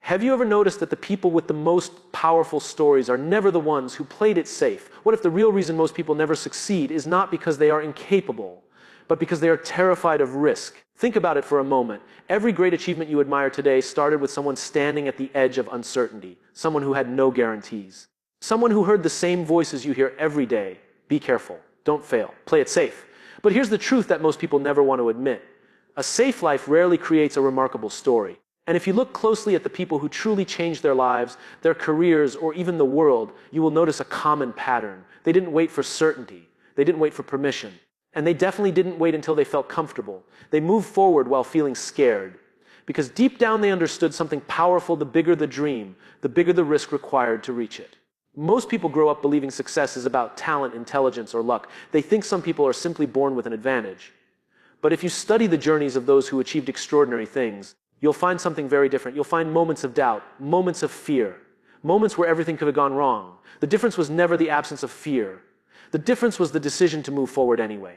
Have you ever noticed that the people with the most powerful stories are never the ones who played it safe? What if the real reason most people never succeed is not because they are incapable, but because they are terrified of risk? Think about it for a moment. Every great achievement you admire today started with someone standing at the edge of uncertainty, someone who had no guarantees, someone who heard the same voices you hear every day. Be careful, don't fail, play it safe. But here's the truth that most people never want to admit. A safe life rarely creates a remarkable story. And if you look closely at the people who truly changed their lives, their careers, or even the world, you will notice a common pattern. They didn't wait for certainty. They didn't wait for permission. And they definitely didn't wait until they felt comfortable. They moved forward while feeling scared. Because deep down they understood something powerful: the bigger the dream, the bigger the risk required to reach it. Most people grow up believing success is about talent, intelligence, or luck. They think some people are simply born with an advantage. But if you study the journeys of those who achieved extraordinary things, you'll find something very different. You'll find moments of doubt, moments of fear, moments where everything could have gone wrong. The difference was never the absence of fear. The difference was the decision to move forward anyway.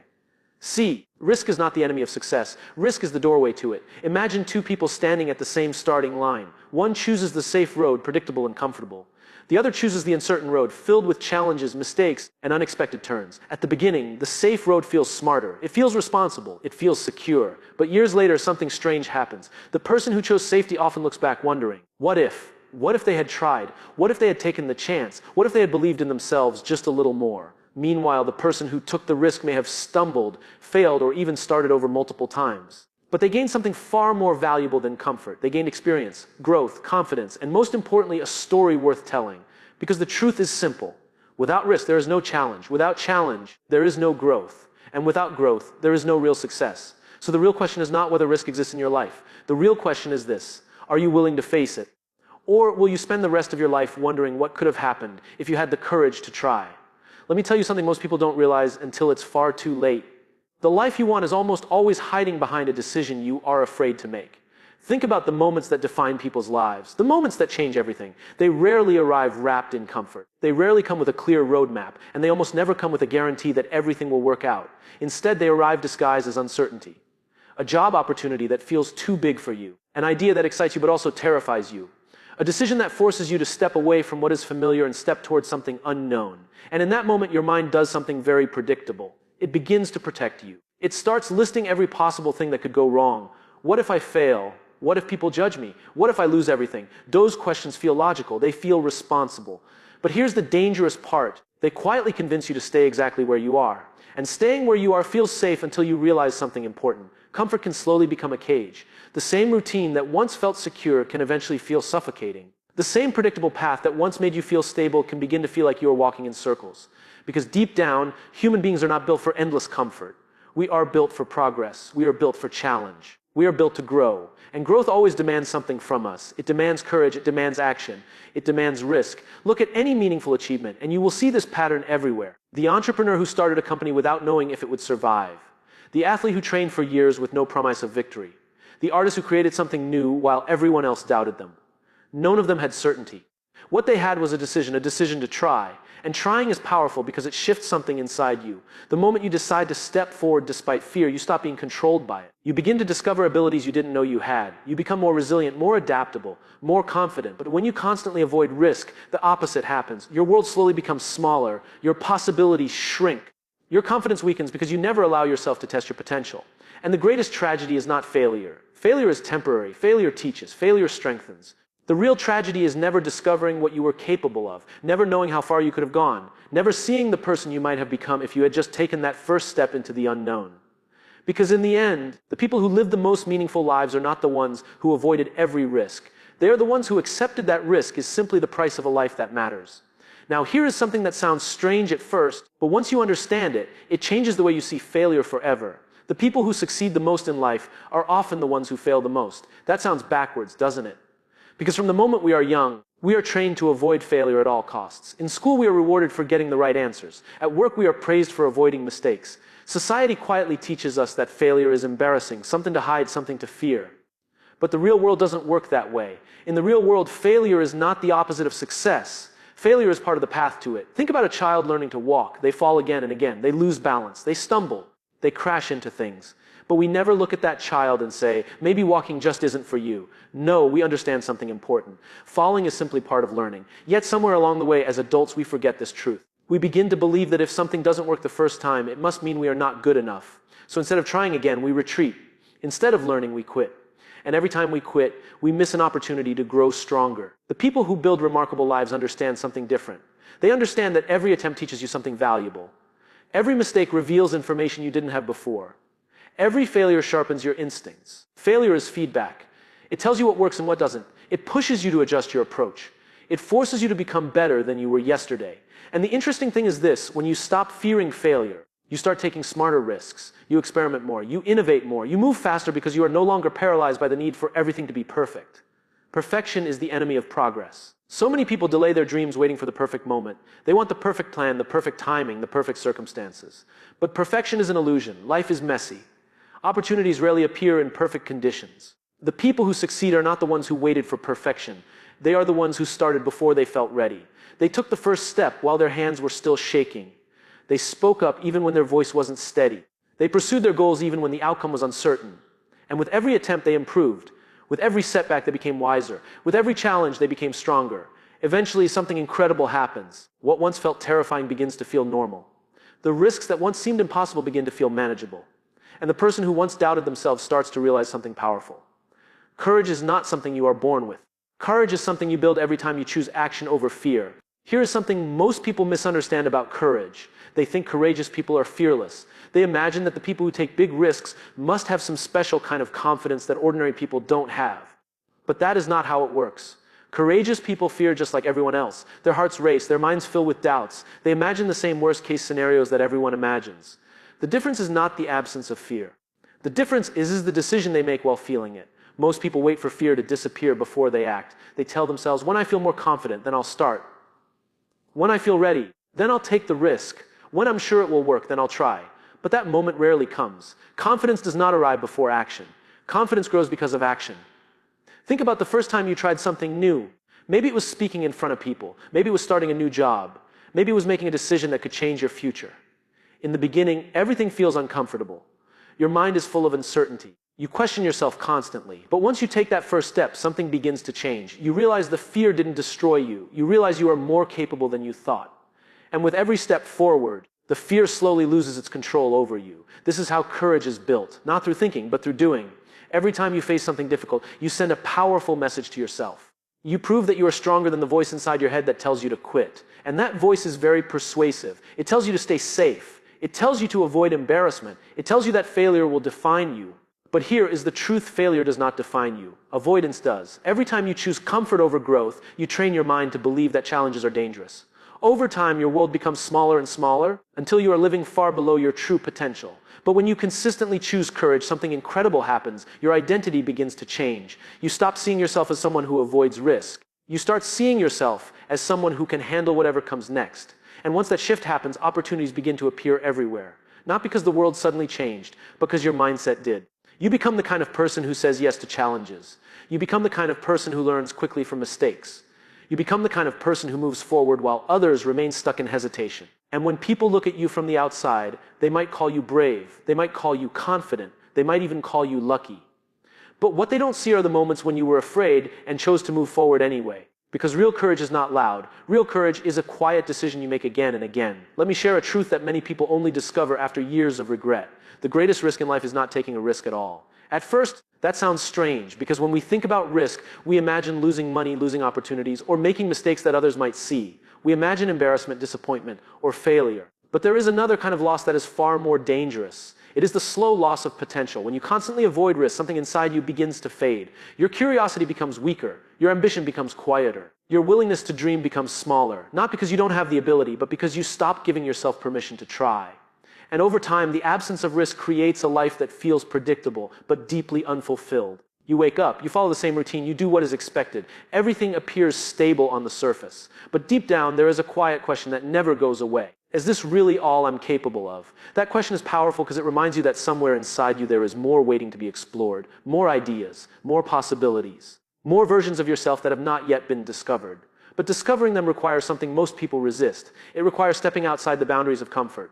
See, risk is not the enemy of success. Risk is the doorway to it. Imagine two people standing at the same starting line. One chooses the safe road, predictable and comfortable. The other chooses the uncertain road, filled with challenges, mistakes, and unexpected turns. At the beginning, the safe road feels smarter. It feels responsible. It feels secure. But years later, something strange happens. The person who chose safety often looks back wondering, what if? What if they had tried? What if they had taken the chance? What if they had believed in themselves just a little more? Meanwhile, the person who took the risk may have stumbled, failed, or even started over multiple times. But they gained something far more valuable than comfort. They gained experience, growth, confidence, and most importantly, a story worth telling. Because the truth is simple. Without risk, there is no challenge. Without challenge, there is no growth. And without growth, there is no real success. So the real question is not whether risk exists in your life. The real question is this: are you willing to face it? Or will you spend the rest of your life wondering what could have happened if you had the courage to try? Let me tell you something most people don't realize until it's far too late. The life you want is almost always hiding behind a decision you are afraid to make. Think about the moments that define people's lives, the moments that change everything. They rarely arrive wrapped in comfort. They rarely come with a clear roadmap, and they almost never come with a guarantee that everything will work out. Instead, they arrive disguised as uncertainty. A job opportunity that feels too big for you, an idea that excites you but also terrifies you, a decision that forces you to step away from what is familiar and step towards something unknown. And in that moment, your mind does something very predictable. It begins to protect you. It starts listing every possible thing that could go wrong. What if I fail? What if people judge me? What if I lose everything? Those questions feel logical. They feel responsible. But here's the dangerous part. They quietly convince you to stay exactly where you are. And staying where you are feels safe until you realize something important. Comfort can slowly become a cage. The same routine that once felt secure can eventually feel suffocating. The same predictable path that once made you feel stable can begin to feel like you are walking in circles. Because deep down, human beings are not built for endless comfort. We are built for progress. We are built for challenge. We are built to grow. And growth always demands something from us. It demands courage. It demands action. It demands risk. Look at any meaningful achievement, and you will see this pattern everywhere. The entrepreneur who started a company without knowing if it would survive. The athlete who trained for years with no promise of victory. The artist who created something new while everyone else doubted them. None of them had certainty. What they had was a decision to try. And trying is powerful because it shifts something inside you. The moment you decide to step forward despite fear, you stop being controlled by it. You begin to discover abilities you didn't know you had. You become more resilient, more adaptable, more confident. But when you constantly avoid risk, the opposite happens. Your world slowly becomes smaller. Your possibilities shrink. Your confidence weakens because you never allow yourself to test your potential. And the greatest tragedy is not failure. Failure is temporary. Failure teaches. Failure strengthens. The real tragedy is never discovering what you were capable of, never knowing how far you could have gone, never seeing the person you might have become if you had just taken that first step into the unknown. Because in the end, the people who live the most meaningful lives are not the ones who avoided every risk. They are the ones who accepted that risk is simply the price of a life that matters. Now, here is something that sounds strange at first, but once you understand it, it changes the way you see failure forever. The people who succeed the most in life are often the ones who fail the most. That sounds backwards, doesn't it? Because from the moment we are young, we are trained to avoid failure at all costs. In school, we are rewarded for getting the right answers. At work, we are praised for avoiding mistakes. Society quietly teaches us that failure is embarrassing, something to hide, something to fear. But the real world doesn't work that way. In the real world, failure is not the opposite of success. Failure is part of the path to it. Think about a child learning to walk. They fall again and again. They lose balance. They stumble. They crash into things. But we never look at that child and say, maybe walking just isn't for you. No, we understand something important. Falling is simply part of learning. Yet somewhere along the way, as adults, we forget this truth. We begin to believe that if something doesn't work the first time, it must mean we are not good enough. So instead of trying again, we retreat. Instead of learning, we quit. And every time we quit, we miss an opportunity to grow stronger. The people who build remarkable lives understand something different. They understand that every attempt teaches you something valuable. Every mistake reveals information you didn't have before. Every failure sharpens your instincts. Failure is feedback. It tells you what works and what doesn't. It pushes you to adjust your approach. It forces you to become better than you were yesterday. And the interesting thing is this: when you stop fearing failure, you start taking smarter risks. You experiment more. You innovate more. You move faster because you are no longer paralyzed by the need for everything to be perfect. Perfection is the enemy of progress. So many people delay their dreams waiting for the perfect moment. They want the perfect plan, the perfect timing, the perfect circumstances. But perfection is an illusion. Life is messy. Opportunities rarely appear in perfect conditions. The people who succeed are not the ones who waited for perfection. They are the ones who started before they felt ready. They took the first step while their hands were still shaking. They spoke up even when their voice wasn't steady. They pursued their goals even when the outcome was uncertain. And with every attempt, they improved. With every setback, they became wiser. With every challenge, they became stronger. Eventually, something incredible happens. What once felt terrifying begins to feel normal. The risks that once seemed impossible begin to feel manageable. And the person who once doubted themselves starts to realize something powerful. Courage is not something you are born with. Courage is something you build every time you choose action over fear. Here is something most people misunderstand about courage. They think courageous people are fearless. They imagine that the people who take big risks must have some special kind of confidence that ordinary people don't have. But that is not how it works. Courageous people fear just like everyone else. Their hearts race, their minds fill with doubts. They imagine the same worst-case scenarios that everyone imagines. The difference is not the absence of fear. The difference is the decision they make while feeling it. Most people wait for fear to disappear before they act. They tell themselves, when I feel more confident, then I'll start. When I feel ready, then I'll take the risk. When I'm sure it will work, then I'll try. But that moment rarely comes. Confidence does not arrive before action. Confidence grows because of action. Think about the first time you tried something new. Maybe it was speaking in front of people. Maybe it was starting a new job. Maybe it was making a decision that could change your future. In the beginning, everything feels uncomfortable. Your mind is full of uncertainty. You question yourself constantly. But once you take that first step, something begins to change. You realize the fear didn't destroy you. You realize you are more capable than you thought. And with every step forward, the fear slowly loses its control over you. This is how courage is built, not through thinking, but through doing. Every time you face something difficult, you send a powerful message to yourself. You prove that you are stronger than the voice inside your head that tells you to quit. And that voice is very persuasive. It tells you to stay safe. It tells you to avoid embarrassment. It tells you that failure will define you. But here is the truth: failure does not define you. Avoidance does. Every time you choose comfort over growth, you train your mind to believe that challenges are dangerous. Over time, your world becomes smaller and smaller until you are living far below your true potential. But when you consistently choose courage, something incredible happens. Your identity begins to change. You stop seeing yourself as someone who avoids risk. You start seeing yourself as someone who can handle whatever comes next. And once that shift happens, opportunities begin to appear everywhere. Not because the world suddenly changed, but because your mindset did. You become the kind of person who says yes to challenges. You become the kind of person who learns quickly from mistakes. You become the kind of person who moves forward while others remain stuck in hesitation. And when people look at you from the outside, they might call you brave. They might call you confident. They might even call you lucky. But what they don't see are the moments when you were afraid and chose to move forward anyway. Because real courage is not loud. Real courage is a quiet decision you make again and again. Let me share a truth that many people only discover after years of regret. The greatest risk in life is not taking a risk at all. At first, that sounds strange, because when we think about risk, we imagine losing money, losing opportunities, or making mistakes that others might see. We imagine embarrassment, disappointment, or failure. But there is another kind of loss that is far more dangerous. It is the slow loss of potential. When you constantly avoid risk, something inside you begins to fade. Your curiosity becomes weaker. Your ambition becomes quieter. Your willingness to dream becomes smaller. Not because you don't have the ability, but because you stop giving yourself permission to try. And over time, the absence of risk creates a life that feels predictable, but deeply unfulfilled. You wake up, you follow the same routine, you do what is expected. Everything appears stable on the surface. But deep down, there is a quiet question that never goes away. Is this really all I'm capable of? That question is powerful because it reminds you that somewhere inside you there is more waiting to be explored, more ideas, more possibilities, more versions of yourself that have not yet been discovered. But discovering them requires something most people resist. It requires stepping outside the boundaries of comfort.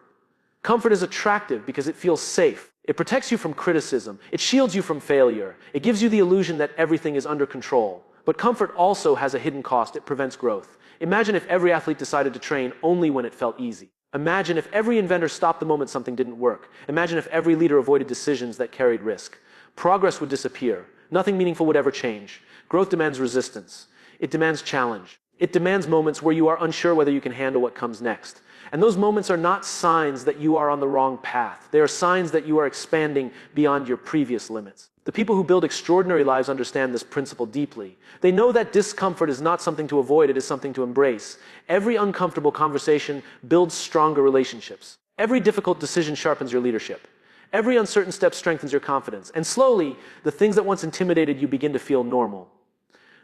Comfort is attractive because it feels safe. It protects you from criticism. It shields you from failure. It gives you the illusion that everything is under control. But comfort also has a hidden cost. It prevents growth. Imagine if every athlete decided to train only when it felt easy. Imagine if every inventor stopped the moment something didn't work. Imagine if every leader avoided decisions that carried risk. Progress would disappear. Nothing meaningful would ever change. Growth demands resistance. It demands challenge. It demands moments where you are unsure whether you can handle what comes next. And those moments are not signs that you are on the wrong path. They are signs that you are expanding beyond your previous limits. The people who build extraordinary lives understand this principle deeply. They know that discomfort is not something to avoid, it is something to embrace. Every uncomfortable conversation builds stronger relationships. Every difficult decision sharpens your leadership. Every uncertain step strengthens your confidence. And slowly, the things that once intimidated you begin to feel normal.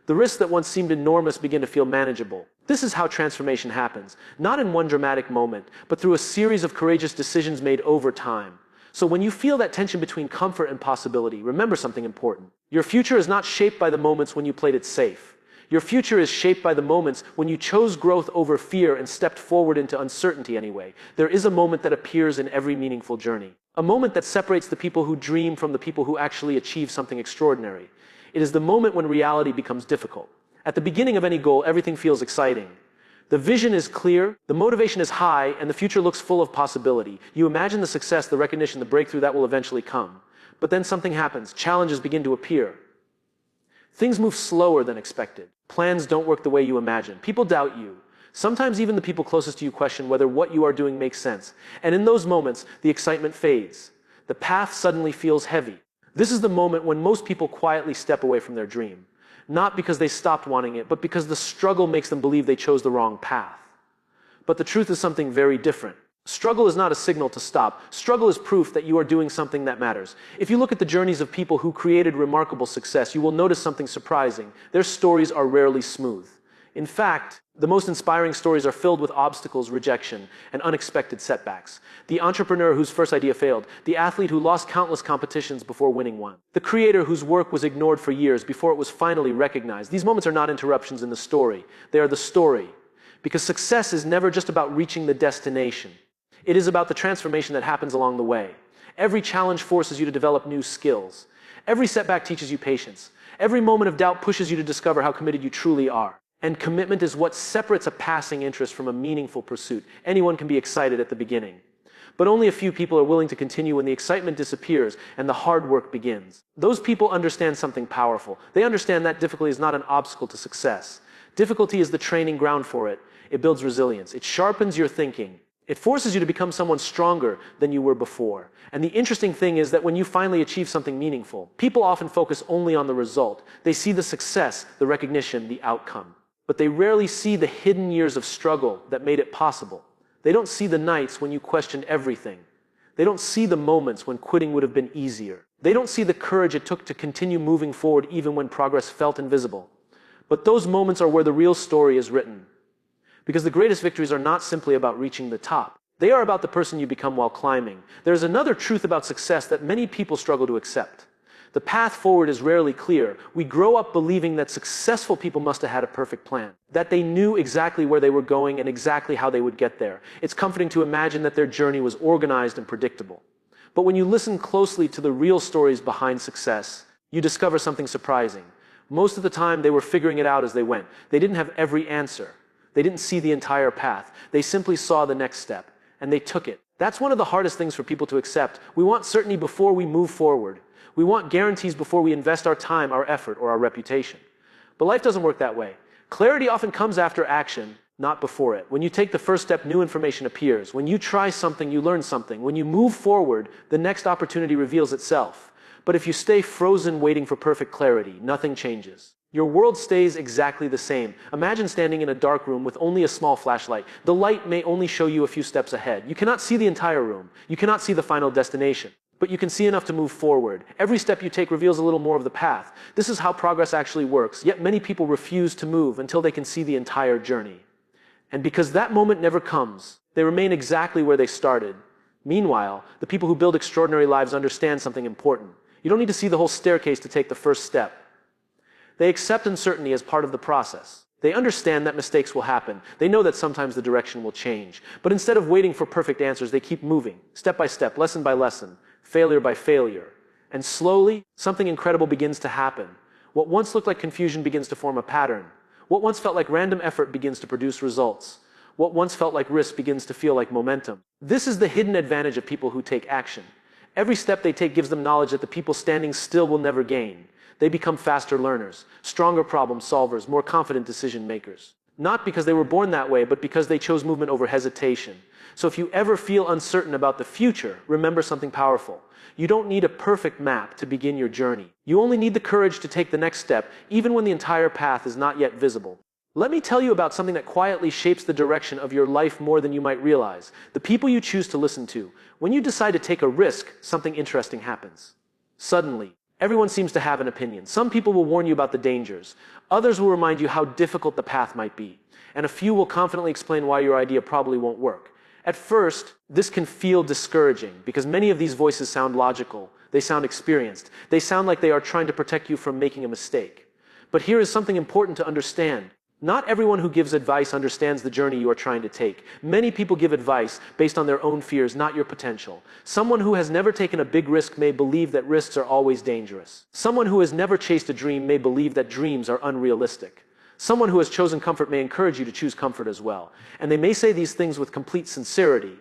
The risks that once seemed enormous begin to feel manageable. This is how transformation happens, not in one dramatic moment, but through a series of courageous decisions made over time. So when you feel that tension between comfort and possibility, remember something important. Your future is not shaped by the moments when you played it safe. Your future is shaped by the moments when you chose growth over fear and stepped forward into uncertainty anyway. There is a moment that appears in every meaningful journey. A moment that separates the people who dream from the people who actually achieve something extraordinary. It is the moment when reality becomes difficult. At the beginning of any goal, everything feels exciting. The vision is clear, the motivation is high, and the future looks full of possibility. You imagine the success, the recognition, the breakthrough that will eventually come. But then something happens. Challenges begin to appear. Things move slower than expected. Plans don't work the way you imagine. People doubt you. Sometimes even the people closest to you question whether what you are doing makes sense. And in those moments, the excitement fades. The path suddenly feels heavy. This is the moment when most people quietly step away from their dream. Not because they stopped wanting it, but because the struggle makes them believe they chose the wrong path. But the truth is something very different. Struggle is not a signal to stop. Struggle is proof that you are doing something that matters. If you look at the journeys of people who created remarkable success, you will notice something surprising. Their stories are rarely smooth. In fact, the most inspiring stories are filled with obstacles, rejection, and unexpected setbacks. The entrepreneur whose first idea failed, the athlete who lost countless competitions before winning one, the creator whose work was ignored for years before it was finally recognized. These moments are not interruptions in the story. They are the story. Because success is never just about reaching the destination. It is about the transformation that happens along the way. Every challenge forces you to develop new skills. Every setback teaches you patience. Every moment of doubt pushes you to discover how committed you truly are. And commitment is what separates a passing interest from a meaningful pursuit. Anyone can be excited at the beginning. But only a few people are willing to continue when the excitement disappears and the hard work begins. Those people understand something powerful. They understand that difficulty is not an obstacle to success. Difficulty is the training ground for it. It builds resilience. It sharpens your thinking. It forces you to become someone stronger than you were before. And the interesting thing is that when you finally achieve something meaningful, people often focus only on the result. They see the success, the recognition, the outcome. But they rarely see the hidden years of struggle that made it possible. They don't see the nights when you questioned everything. They don't see the moments when quitting would have been easier. They don't see the courage it took to continue moving forward even when progress felt invisible. But those moments are where the real story is written. Because the greatest victories are not simply about reaching the top. They are about the person you become while climbing. There's another truth about success that many people struggle to accept. The path forward is rarely clear. We grow up believing that successful people must have had a perfect plan, that they knew exactly where they were going and exactly how they would get there. It's comforting to imagine that their journey was organized and predictable. But when you listen closely to the real stories behind success, you discover something surprising. Most of the time, they were figuring it out as they went. They didn't have every answer. They didn't see the entire path. They simply saw the next step, and they took it. That's one of the hardest things for people to accept. We want certainty before we move forward. We want guarantees before we invest our time, our effort, or our reputation. But life doesn't work that way. Clarity often comes after action, not before it. When you take the first step, new information appears. When you try something, you learn something. When you move forward, the next opportunity reveals itself. But if you stay frozen waiting for perfect clarity, nothing changes. Your world stays exactly the same. Imagine standing in a dark room with only a small flashlight. The light may only show you a few steps ahead. You cannot see the entire room. You cannot see the final destination. But you can see enough to move forward. Every step you take reveals a little more of the path. This is how progress actually works. Yet many people refuse to move until they can see the entire journey. And because that moment never comes, they remain exactly where they started. Meanwhile, the people who build extraordinary lives understand something important. You don't need to see the whole staircase to take the first step. They accept uncertainty as part of the process. They understand that mistakes will happen. They know that sometimes the direction will change. But instead of waiting for perfect answers, they keep moving, step by step, lesson by lesson. failure by failure. And slowly, something incredible begins to happen. What once looked like confusion begins to form a pattern. What once felt like random effort begins to produce results. What once felt like risk begins to feel like momentum. This is the hidden advantage of people who take action. Every step they take gives them knowledge that the people standing still will never gain. They become faster learners, stronger problem solvers, more confident decision makers. Not because they were born that way, but because they chose movement over hesitation. So if you ever feel uncertain about the future, remember something powerful. You don't need a perfect map to begin your journey. You only need the courage to take the next step, even when the entire path is not yet visible. Let me tell you about something that quietly shapes the direction of your life more than you might realize. The people you choose to listen to. When you decide to take a risk, something interesting happens. Suddenly, everyone seems to have an opinion. Some people will warn you about the dangers. Others will remind you how difficult the path might be. And a few will confidently explain why your idea probably won't work. At first, this can feel discouraging because many of these voices sound logical. They sound experienced. They sound like they are trying to protect you from making a mistake. But here is something important to understand. Not everyone who gives advice understands the journey you are trying to take. Many people give advice based on their own fears, not your potential. Someone who has never taken a big risk may believe that risks are always dangerous. Someone who has never chased a dream may believe that dreams are unrealistic. Someone who has chosen comfort may encourage you to choose comfort as well. And they may say these things with complete sincerity.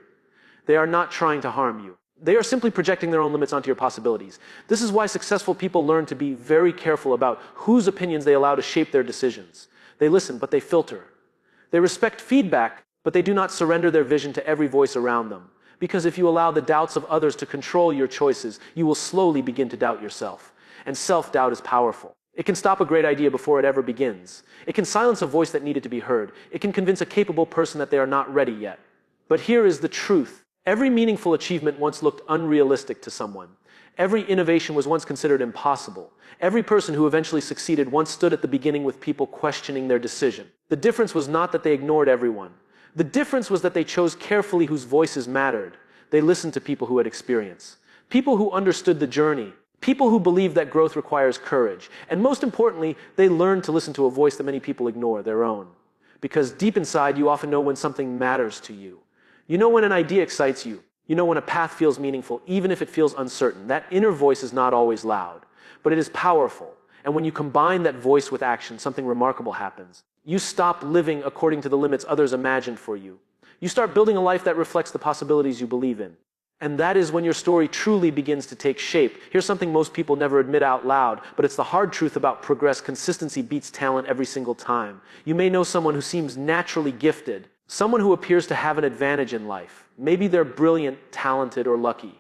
They are not trying to harm you. They are simply projecting their own limits onto your possibilities. This is why successful people learn to be very careful about whose opinions they allow to shape their decisions. They listen, but they filter. They respect feedback, but they do not surrender their vision to every voice around them. Because if you allow the doubts of others to control your choices, you will slowly begin to doubt yourself. And self-doubt is powerful. It can stop a great idea before it ever begins. It can silence a voice that needed to be heard. It can convince a capable person that they are not ready yet. But here is the truth. Every meaningful achievement once looked unrealistic to someone. Every innovation was once considered impossible. Every person who eventually succeeded once stood at the beginning with people questioning their decision. The difference was not that they ignored everyone. The difference was that they chose carefully whose voices mattered. They listened to people who had experience. People who understood the journey. People who believed that growth requires courage. And most importantly, they learned to listen to a voice that many people ignore, their own. Because deep inside, you often know when something matters to you. You know when an idea excites you. You know when a path feels meaningful, even if it feels uncertain. That inner voice is not always loud, but it is powerful. And when you combine that voice with action, something remarkable happens. You stop living according to the limits others imagined for you. You start building a life that reflects the possibilities you believe in. And that is when your story truly begins to take shape. Here's something most people never admit out loud, but it's the hard truth about progress. Consistency beats talent every single time. You may know someone who seems naturally gifted, someone who appears to have an advantage in life. Maybe they're brilliant, talented, or lucky.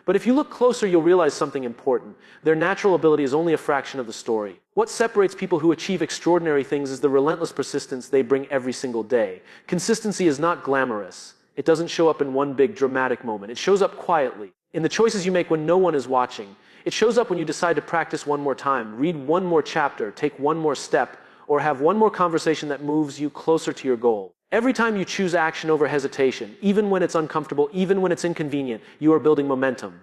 But if you look closer, you'll realize something important. Their natural ability is only a fraction of the story. What separates people who achieve extraordinary things is the relentless persistence they bring every single day. Consistency is not glamorous. It doesn't show up in one big dramatic moment. It shows up quietly, in the choices you make when no one is watching. It shows up when you decide to practice one more time, read one more chapter, take one more step, or have one more conversation that moves you closer to your goal. Every time you choose action over hesitation, even when it's uncomfortable, even when it's inconvenient, you are building momentum.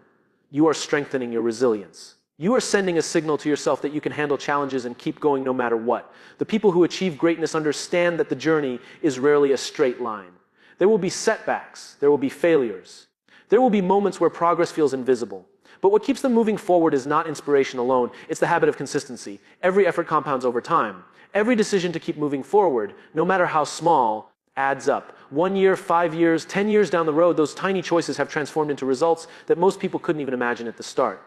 You are strengthening your resilience. You are sending a signal to yourself that you can handle challenges and keep going no matter what. The people who achieve greatness understand that the journey is rarely a straight line. There will be setbacks. There will be failures. There will be moments where progress feels invisible. But what keeps them moving forward is not inspiration alone. It's the habit of consistency. Every effort compounds over time. Every decision to keep moving forward, no matter how small, adds up. 1 year, 5 years, 10 years down the road, those tiny choices have transformed into results that most people couldn't even imagine at the start.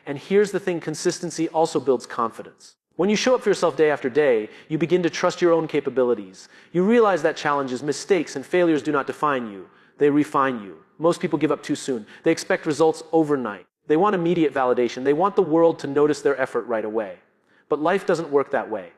And here's the thing, consistency also builds confidence. When you show up for yourself day after day, you begin to trust your own capabilities. You realize that challenges, mistakes, and failures do not define you. They refine you. Most people give up too soon. They expect results overnight. They want immediate validation. They want the world to notice their effort right away. But life doesn't work that way.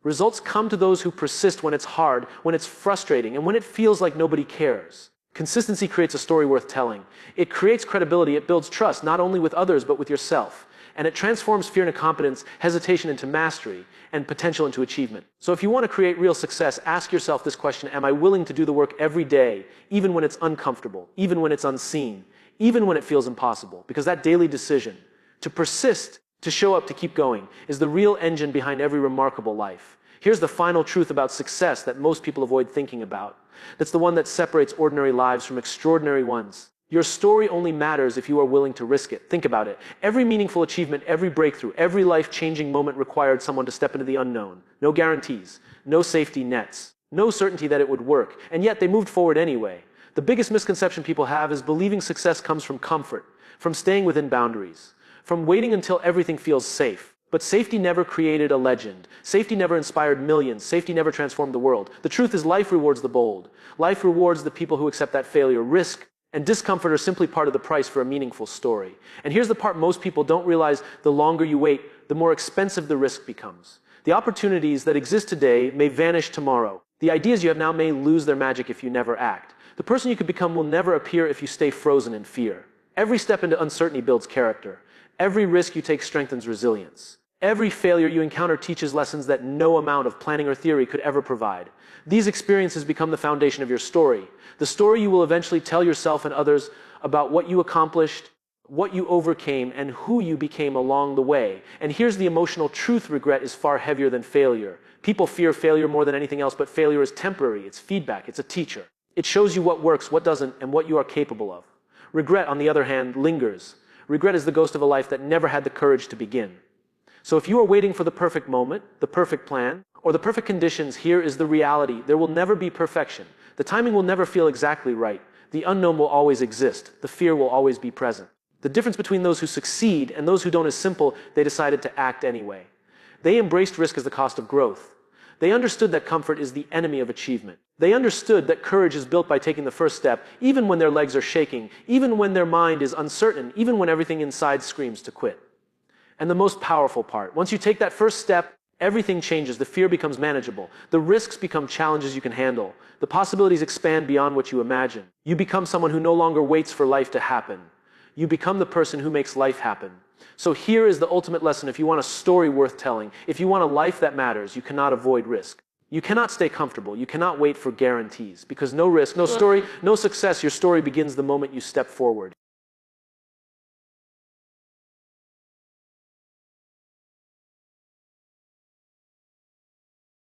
Results come to those who persist when it's hard, when it's frustrating, and when it feels like nobody cares. Consistency creates a story worth telling. It creates credibility. It builds trust, not only with others, but with yourself. And it transforms fear into competence, hesitation into mastery, and potential into achievement. So if you want to create real success, ask yourself this question: am I willing to do the work every day, even when it's uncomfortable, even when it's unseen, even when it feels impossible? Because that daily decision to persist, to show up, to keep going, is the real engine behind every remarkable life. Here's the final truth about success that most people avoid thinking about. That's the one that separates ordinary lives from extraordinary ones. Your story only matters if you are willing to risk it. Think about it. Every meaningful achievement, every breakthrough, every life-changing moment required someone to step into the unknown. No guarantees, no safety nets, no certainty that it would work, and yet they moved forward anyway. The biggest misconception people have is believing success comes from comfort, from staying within boundaries, from waiting until everything feels safe. But safety never created a legend. Safety never inspired millions. Safety never transformed the world. The truth is life rewards the bold. Life rewards the people who accept that failure, risk, and discomfort are simply part of the price for a meaningful story. And here's the part most people don't realize: the longer you wait, the more expensive the risk becomes. The opportunities that exist today may vanish tomorrow. The ideas you have now may lose their magic if you never act. The person you could become will never appear if you stay frozen in fear. Every step into uncertainty builds character. Every risk you take strengthens resilience. Every failure you encounter teaches lessons that no amount of planning or theory could ever provide. These experiences become the foundation of your story, the story you will eventually tell yourself and others about what you accomplished, what you overcame, and who you became along the way. And here's the emotional truth: regret is far heavier than failure. People fear failure more than anything else, but failure is temporary. It's feedback. It's a teacher. It shows you what works, what doesn't, and what you are capable of. Regret, on the other hand, lingers. Regret is the ghost of a life that never had the courage to begin. So if you are waiting for the perfect moment, the perfect plan, or the perfect conditions, here is the reality: there will never be perfection. The timing will never feel exactly right. The unknown will always exist. The fear will always be present. The difference between those who succeed and those who don't is simple: they decided to act anyway. They embraced risk as the cost of growth. They understood that comfort is the enemy of achievement. They understood that courage is built by taking the first step, even when their legs are shaking, even when their mind is uncertain, even when everything inside screams to quit. And the most powerful part: once you take that first step, everything changes. The fear becomes manageable. The risks become challenges you can handle. The possibilities expand beyond what you imagine. You become someone who no longer waits for life to happen. You become the person who makes life happen. So here is the ultimate lesson: if you want a story worth telling, if you want a life that matters, you cannot avoid risk. You cannot stay comfortable. You cannot wait for guarantees, because no risk, no story, no success. Your story begins the moment you step forward.